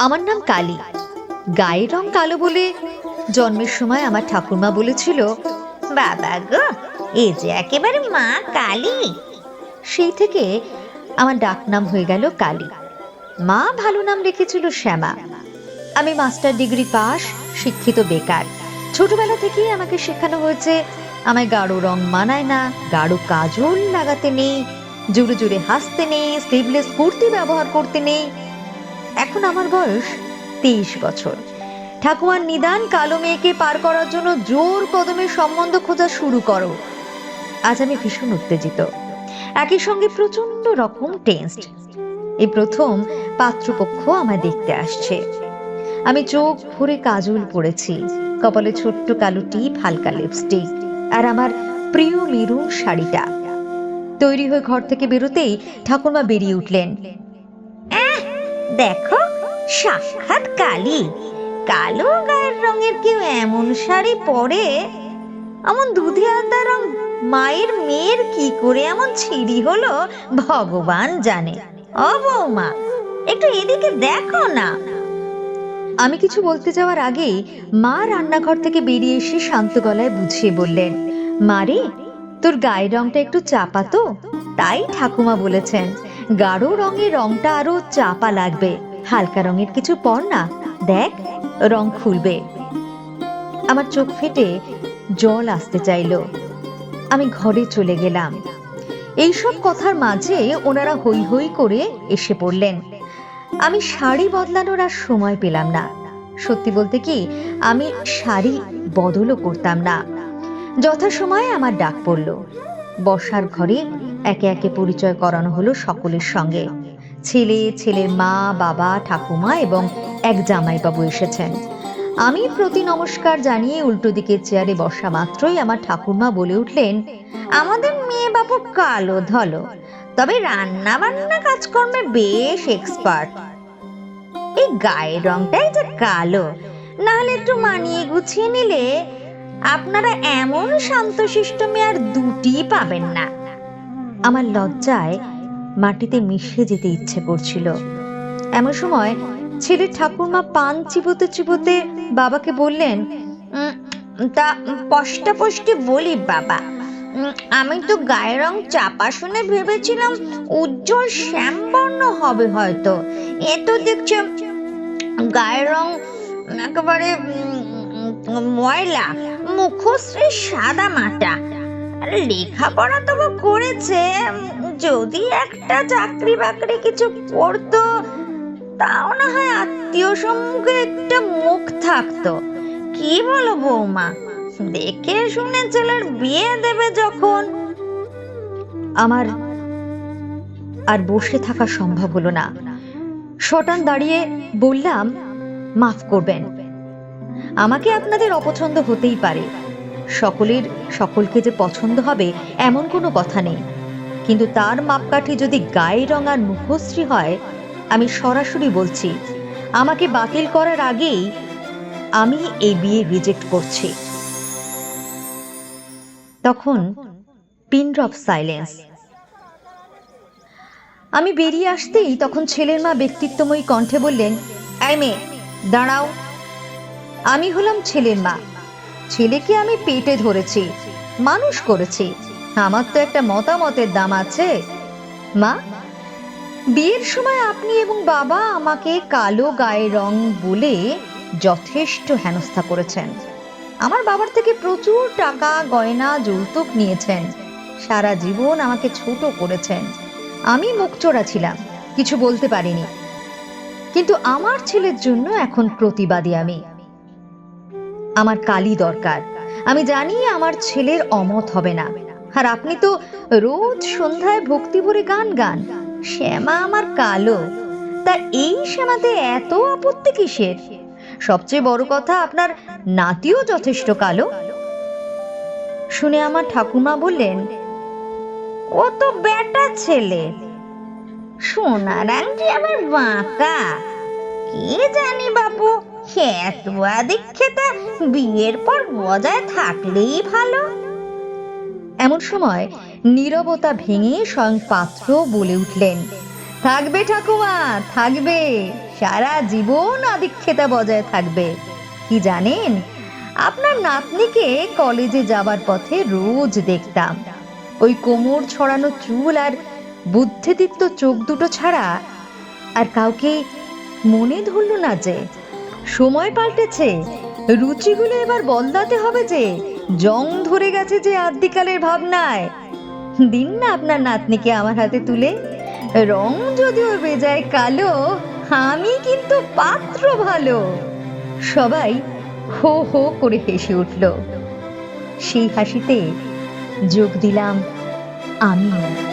আমার নাম কালী। গায়ের রং কালো বলে জন্মের সময় আমার ঠাকুরমা বলেছিল, বাবা গো, এ যে একেবারে মা কালী। সেই থেকে আমার ডাকনাম হয়ে গেল কালী। মা ভালো নাম রেখেছিল শ্যামা। আমি মাস্টার ডিগ্রি পাশ, শিক্ষিত বেকার। ছোটবেলা থেকেই আমাকে শেখানো হয়েছে আমায় গাঢ় রং মানায় না, গাঢ় কাজল লাগাতে নেই, জোরে জোরে হাসতে নেই, স্লিভলেস কুর্তি ব্যবহার করতে নেই। এখন আমার বয়স 23 বছর। ঠাকুমার নিদান কালো মেয়েকে পার করার জন্য জোর কদমে সম্বন্ধ খোঁজা শুরু করো। আজ আমি ভীষণ উত্তেজিত, একই সঙ্গে প্রচন্ড রকম টেন্সড। এই প্রথম পাত্রপক্ষ আমায় দেখতে আসছে। আমি চোখ ভরে কাজল পরেছি, কপালে ছোট্ট কালো টিপ, হালকা লিপস্টিক, আর আমার প্রিয় মেরুন শাড়িটা। তৈরি হয়ে ঘর থেকে বেরোতেই ঠাকুরমা বেরিয়ে উঠলেন। দেখো, সাক্ষাৎ কালী। কালো গায়ের রঙের কেউ এমন শাড়ি পরে? এমন দুধে আলতা রং মায়ের মেয়ের কি করে এমন ছিঁড়ি হলো ভগবান জানে। ও বৌমা, একটু এদিকে দেখো না। আমি কিছু বলতে যাওয়ার আগেই মা রান্নাঘর থেকে বেরিয়ে এসে শান্ত গলায় বুঝিয়ে বললেন, মারে, তোর গায়ের রংটা একটু চাপা তো, তাই ঠাকুমা বলেছেন গাঢ় রঙের রংটা আরো চাপা লাগবে। হালকা রঙের কিছু পর না, দেখ রং খুলবে। আমার চোখ ফেটে জল আসতে চাইল। আমি ঘরে চলে গেলাম। এইসব কথার মাঝে ওনারা হৈ হৈ করে এসে পড়লেন। আমি শাড়ি বদলানোর আর সময় পেলাম না। সত্যি বলতে কি, আমি শাড়ি বদলও করতাম না। যথাসময়ে আমার ডাক পড়ল। বসার ঘরে একে একে পরিচয় করানো হলো সকলের সঙ্গে। ছেলে, ছেলের মা, বাবা, ঠাকুমা এবং এক জামাইবাবু এসেছেন। আমি প্রতি নমস্কার জানিয়ে উল্টো দিকের চেয়ারে বসা মাত্রই আমার ঠাকুরমা বলে উঠলেন, আমাদের মেয়ে বাবু কালো ধলো, তবে রান্না বান্না কাজকর্মে বেশ এক্সপার্ট। এই গায়ের রংটাই যে কালো, না হলে একটু মানিয়ে গুছিয়ে নিলে আপনারা এমন শান্তশিষ্ট মেয়ে আর দুটি পাবেন না। আমার লজ্জায় মাটিতে মিশে যেতে ইচ্ছে করছিল। এমন সময় ছেলের ঠাকুরমা পান চিবোতে চিবোতে বাবাকে বললেন, তা স্পষ্টে বলি বাবা, আমি তো গায়ের রং চাপা শুনে ভেবেছিলাম উজ্জ্বল শ্যামবর্ণ হবে হয়তো। এ তো দেখছি গায়ের রং একেবারে ময়লা, মুখশ্রী সাদা মাটা। লেখাপড়া তবু করেছে, যদি একটা চাকরি বাকরি কিছু করতো তাও না হয় আত্মীয় সম্মুখে একটা মুখ থাকতো। কি বলো বৌমা, দেখে শুনে ছেলের বিয়ে দেবে যখন। আমার আর বসে থাকা সম্ভব হলো না। শটান দাঁড়িয়ে বললাম, মাফ করবেন, আমাকে আপনাদের অপছন্দ হতেই পারে, সকলের সকলকে যে পছন্দ হবে এমন কোনো কথা নেই, কিন্তু তার মাপকাঠি যদি গায়ের রং আর মুখশ্রী হয়, আমি সরাসরি বলছি আমাকে বাতিল করার আগেই আমি এই বিয়ে রিজেক্ট করছি। তখন পিন ড্রপ সাইলেন্স। আমি বেরিয়ে আসতেই তখন ছেলের মা ব্যক্তিত্বময়ী কণ্ঠে বললেন, এই মেয়ে দাঁড়াও। আমি হলাম ছেলের মা। ছেলেকে আমি পেটে ধরেছি, মানুষ করেছি, আমার তো একটা মতামতের দাম আছে। মা, বিয়ের সময় আপনি এবং বাবা আমাকে কালো গায়ের রং বলে যথেষ্ট হেনস্থা করেছেন। আমার বাবার থেকে প্রচুর টাকা, গয়না, যৌতুক নিয়েছেন। সারা জীবন আমাকে ছোট করেছেন। আমি মুখচোরা ছিলাম, কিছু বলতে পারিনি। কিন্তু আমার ছেলের জন্য এখন প্রতিবাদী আমি। আমার কালী দরকার। আমি জানি আমার ছেলের অমত হবে না। আর আপনি তো রোজ সন্ধ্যায় ভক্তি ভরে গান গান, শ্যামা আমার কালো, তা এই শ্যামাতে এত আপত্তি কিসের? সবচেয়ে বড় কথা, আপনার নাতিও যথেষ্ট কালো। শুনে আমার ঠাকুমা বললেন, ও তো বেটা ছেলে, সোনার আংটি আবার বাঁকা। কে জানি বাপু, এত আদিক্ষেতা বিয়ের পর বজায় থাকলেই ভালো। এমন সময় নীরবতা ভেঙে স্বয়ং পাত্র বলে উঠলেন, থাকবে ঠাকুমা, থাকবে, সারা জীবন আদিক্ষেতা বজায় থাকবে। কি জানেন, আপনার নাতনিকে কলেজে যাবার পথে রোজ দেখতাম। ওই কোমর ছড়ানো চুল আর বুদ্ধিদীপ্ত চোখ দুটো ছাড়া আর কাউকে মনে ধরল না যে। সময় পাল্টেছে, রুচিগুলো এবার বদলাতে হবে যে। জং ধরে গেছে যে আদ্যিকালের ভাবনায়। দিন না আপনার নাতনিকে আমার হাতে তুলে। রং যদিও বেজায় কালো, আমি কিন্তু পাত্র ভালো। সবাই হো হো করে হেসে উঠল। সেই হাসিতে যোগ দিলাম আমিও।